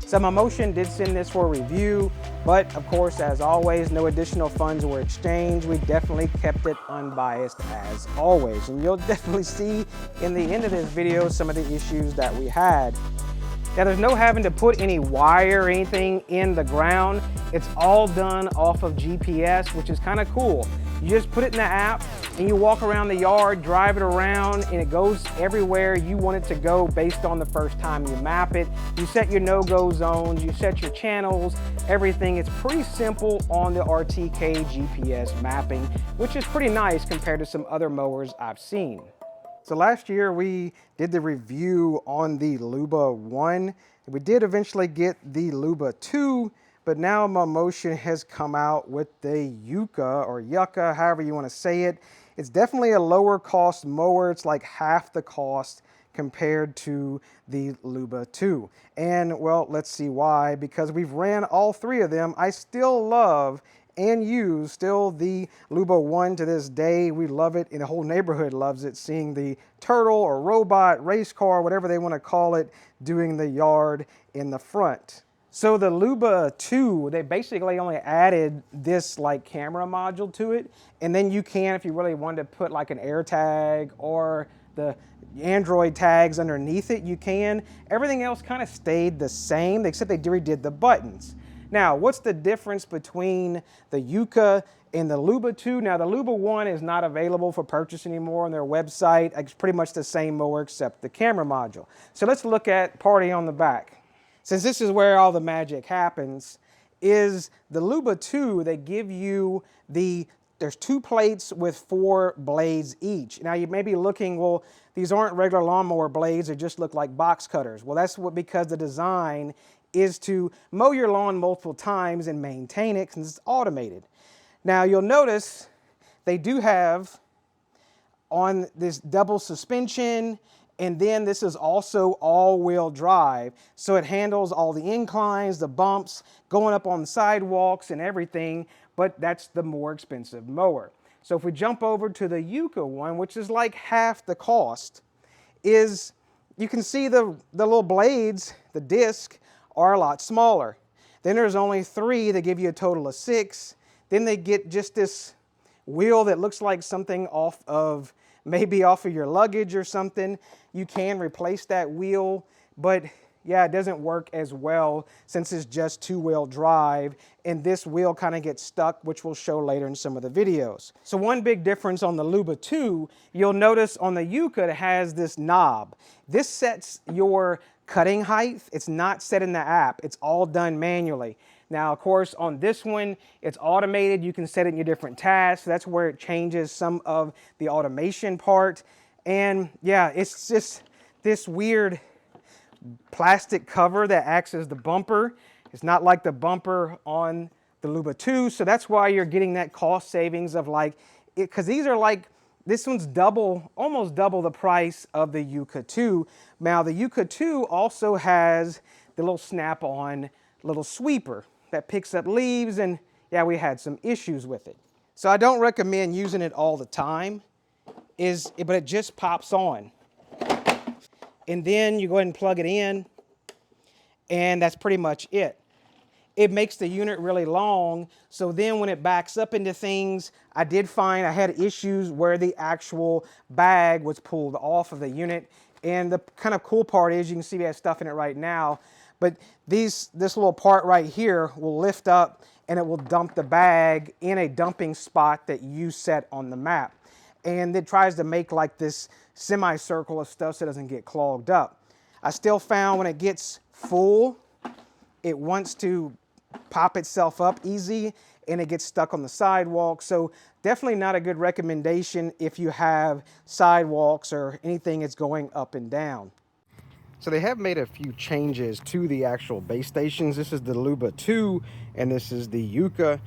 So Mammotion did send this for review, but of course, as always, no additional funds were exchanged. We definitely kept it unbiased as always. And you'll definitely see in the end of this video some of the issues that we had. Now there's no having to put any wire or anything in the ground. It's all done off of GPS, which is kind of cool. You just put it in the app and you walk around the yard, drive it around, and it goes everywhere you want it to go based on the first time you map it. You set your no-go zones, you set your channels, everything. It's pretty simple on the RTK GPS mapping, which is pretty nice compared to some other mowers I've seen. So last year we did the review on the Luba 1. We did eventually get the Luba 2, but now Mammotion has come out with the Yuka or Yuka, however you want to say it. It's definitely a lower cost mower. It's like half the cost compared to the Luba 2. And well, let's see why. Because we've ran all three of them. I still love and use still the Luba 1 to this day. We love it, and the whole neighborhood loves it, seeing the turtle or robot, race car, whatever they want to call it, doing the yard in the front. So the Luba 2, they basically only added this like camera module to it, and then you can, if you really wanted to put like an air tag or the Android tags underneath it, you can. Everything else kind of stayed the same, except they redid the buttons. Now, what's the difference between the Yuka and the Luba 2? Now, the Luba 1 is not available for purchase anymore on their website. It's pretty much the same mower except the camera module. So let's look at party on the back. Since this is where all the magic happens, is the Luba 2, they give you there's 2 plates with 4 blades each. Now, you may be looking, well, these aren't regular lawnmower blades, they just look like box cutters. Well, that's because the design is to mow your lawn multiple times and maintain it because it's automated. Now you'll notice they do have on this double suspension, and then this is also all-wheel drive. So it handles all the inclines, the bumps, going up on the sidewalks and everything, but that's the more expensive mower. So if we jump over to the Yuka one, which is like half the cost, is you can see the little blades, the disc, are a lot smaller. Then there's only 3, they give you a total of 6. Then they get just this wheel that looks like something maybe off of your luggage or something. You can replace that wheel, but yeah, it doesn't work as well since it's just 2-wheel drive, and this wheel kind of gets stuck, which we'll show later in some of the videos. So one big difference on the Luba 2, you'll notice on the Yuka it has this knob. This sets your cutting height. It's not set in the app. It's all done manually. Now, of course, on this one, it's automated. You can set it in your different tasks. That's where it changes some of the automation part. And yeah, it's just this weird plastic cover that acts as the bumper. It's not like the bumper on the Luba 2, so that's why you're getting that cost savings of like, because these are like, this one's almost double the price of the Yuka 2. Now the Yuka 2 also has the little snap-on little sweeper that picks up leaves, and yeah, we had some issues with it. So I don't recommend using it all the time, but it just pops on. And then you go ahead and plug it in, and that's pretty much it. It makes the unit really long, so then when it backs up into things, I did find I had issues where the actual bag was pulled off of the unit. And the kind of cool part is, you can see we have stuff in it right now, but this little part right here will lift up and it will dump the bag in a dumping spot that you set on the map. And it tries to make like this semicircle of stuff so it doesn't get clogged up. I still found when it gets full, it wants to pop itself up easy and it gets stuck on the sidewalk. So definitely not a good recommendation if you have sidewalks or anything that's going up and down. So they have made a few changes to the actual base stations. This is the Luba 2 and this is the Yuka.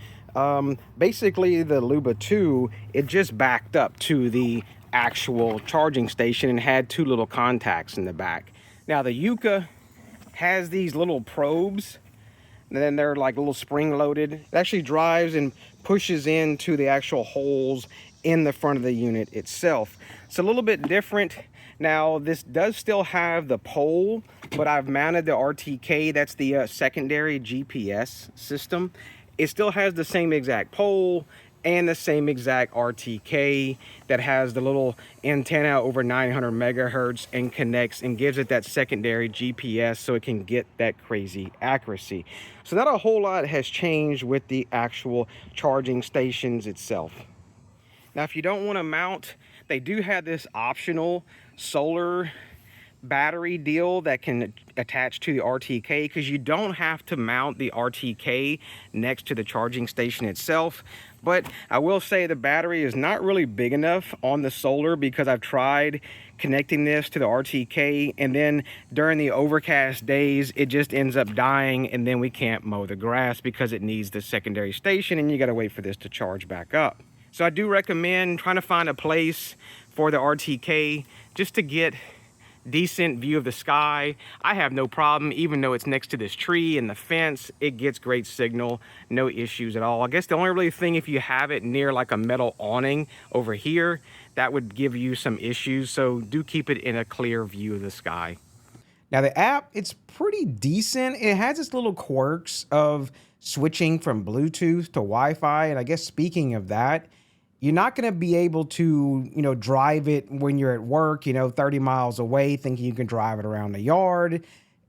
Basically the Luba 2, it just backed up to the actual charging station and had 2 little contacts in the back. Now the Yuka has these little probes, and then they're like a little spring loaded. It actually drives and pushes into the actual holes in the front of the unit itself. It's a little bit different. Now this does still have the pole but I've mounted the RTK, that's the secondary GPS system. It still has the same exact pole and the same exact RTK that has the little antenna over 900 megahertz and connects and gives it that secondary GPS so it can get that crazy accuracy. So not a whole lot has changed with the actual charging stations itself. Now, if you don't want to mount, they do have this optional solar battery deal that can attach to the RTK, because you don't have to mount the RTK next to the charging station itself. But I will say the battery is not really big enough on the solar, because I've tried connecting this to the RTK, and then during the overcast days it just ends up dying, and then we can't mow the grass because it needs the secondary station and you got to wait for this to charge back up. So I do recommend trying to find a place for the RTK just to get decent view of the sky. I have no problem, even though it's next to this tree and the fence, it gets great signal, no issues at all. I guess the only really thing, if you have it near like a metal awning over here, that would give you some issues. So do keep it in a clear view of the sky. Now the app, it's pretty decent. It has its little quirks of switching from Bluetooth to Wi-Fi. And I guess speaking of that, you're not going to be able to, drive it when you're at work, 30 miles away, thinking you can drive it around the yard.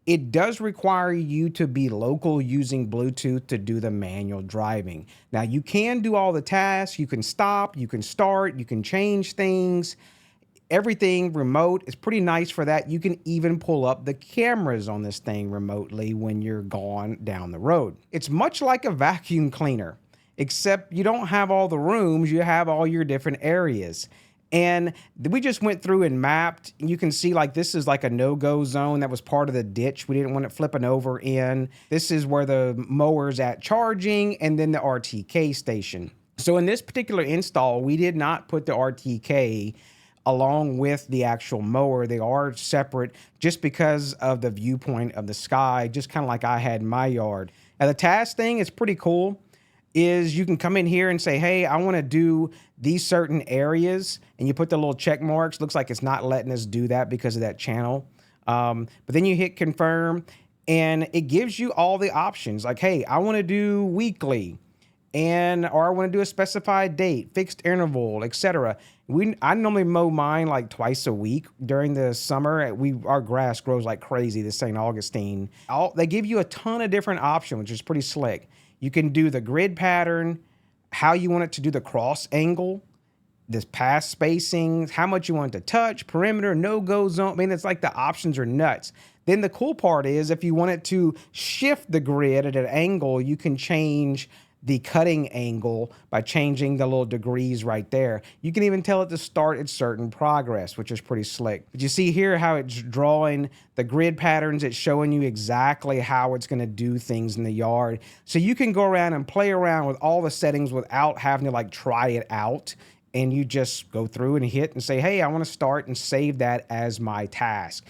It does require you to be local using Bluetooth to do the manual driving. Now, you can do all the tasks. You can stop, you can start, you can change things. Everything remote is pretty nice for that. You can even pull up the cameras on this thing remotely when you're gone down the road. It's much like a vacuum cleaner, except you don't have all the rooms, you have all your different areas. And we just went through and mapped. You can see like this is like a no-go zone that was part of the ditch. We didn't want it flipping over in. This is where the mower's at charging, and then the RTK station. So in this particular install, we did not put the RTK along with the actual mower. They are separate just because of the viewpoint of the sky, just kind of like I had in my yard. Now the task thing is pretty cool. Is you can come in here and say, hey, I want to do these certain areas, and you put the little check marks. Looks like it's not letting us do that because of that channel. But then you hit confirm, and it gives you all the options. Like, hey, I want to do weekly, or I want to do a specified date, fixed interval, etc. I normally mow mine like twice a week during the summer. Our grass grows like crazy, this St. Augustine. They give you a ton of different options, which is pretty slick. You can do the grid pattern, how you want it to do the cross angle, this pass spacing, how much you want it to touch, perimeter, no-go zone. I mean, it's like the options are nuts. Then the cool part is if you want it to shift the grid at an angle, you can change the cutting angle by changing the little degrees right there. You can even tell it to start at certain progress, which is pretty slick. But you see here how it's drawing the grid patterns. It's showing you exactly how it's going to do things in the yard. So you can go around and play around with all the settings without having to like try it out. And you just go through and hit and say, hey, I want to start and save that as my task.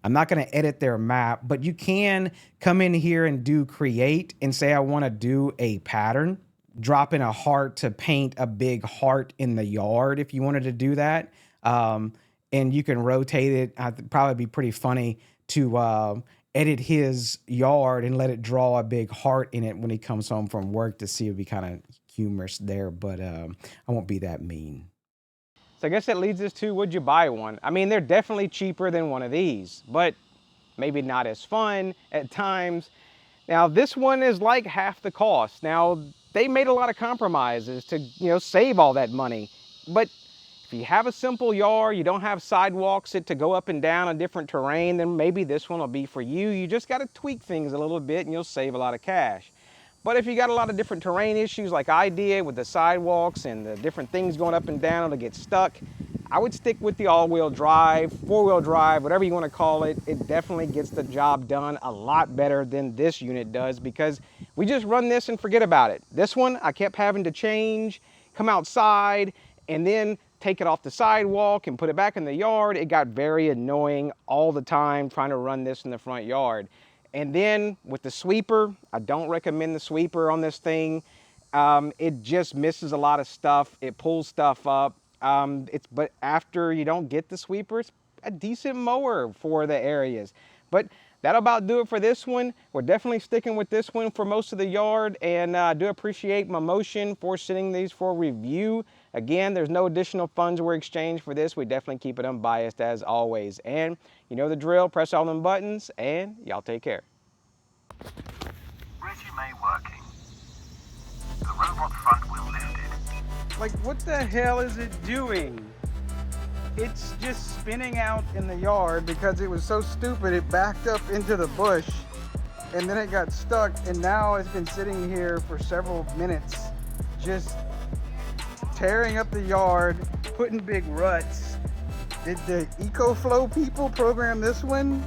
I'm not going to edit their map, but you can come in here and do create and say, I want to do a pattern, drop in a heart to paint a big heart in the yard if you wanted to do that. And you can rotate it. It'd probably be pretty funny to edit his yard and let it draw a big heart in it when he comes home from work to see. It'd be kind of humorous there, but I won't be that mean. So I guess that leads us to, would you buy one? I mean, they're definitely cheaper than one of these, but maybe not as fun at times. Now, this one is like half the cost. Now, they made a lot of compromises to, save all that money. But if you have a simple yard, you don't have sidewalks to go up and down on different terrain, then maybe this one will be for you. You just got to tweak things a little bit and you'll save a lot of cash. But if you got a lot of different terrain issues like I did with the sidewalks and the different things going up and down to get stuck, I would stick with the all-wheel drive, four-wheel drive, whatever you want to call it. It definitely gets the job done a lot better than this unit does, because we just run this and forget about it. This one, I kept having to change, come outside, and then take it off the sidewalk and put it back in the yard. It got very annoying all the time trying to run this in the front yard. And then with the sweeper, I don't recommend the sweeper on this thing. It just misses a lot of stuff. It pulls stuff up. But after you don't get the sweeper, it's a decent mower for the areas. But that'll about do it for this one. We're definitely sticking with this one for most of the yard, and I do appreciate Mammotion for sending these for review. Again, there's no additional funds were exchanged for this. We definitely keep it unbiased as always. And you know the drill, press all them buttons, and y'all take care. Resume working. The robot front wheel lifted. Like, what the hell is it doing? It's just spinning out in the yard because it was so stupid it backed up into the bush and then it got stuck, and now it's been sitting here for several minutes just tearing up the yard, putting big ruts. Did the EcoFlow people program this one?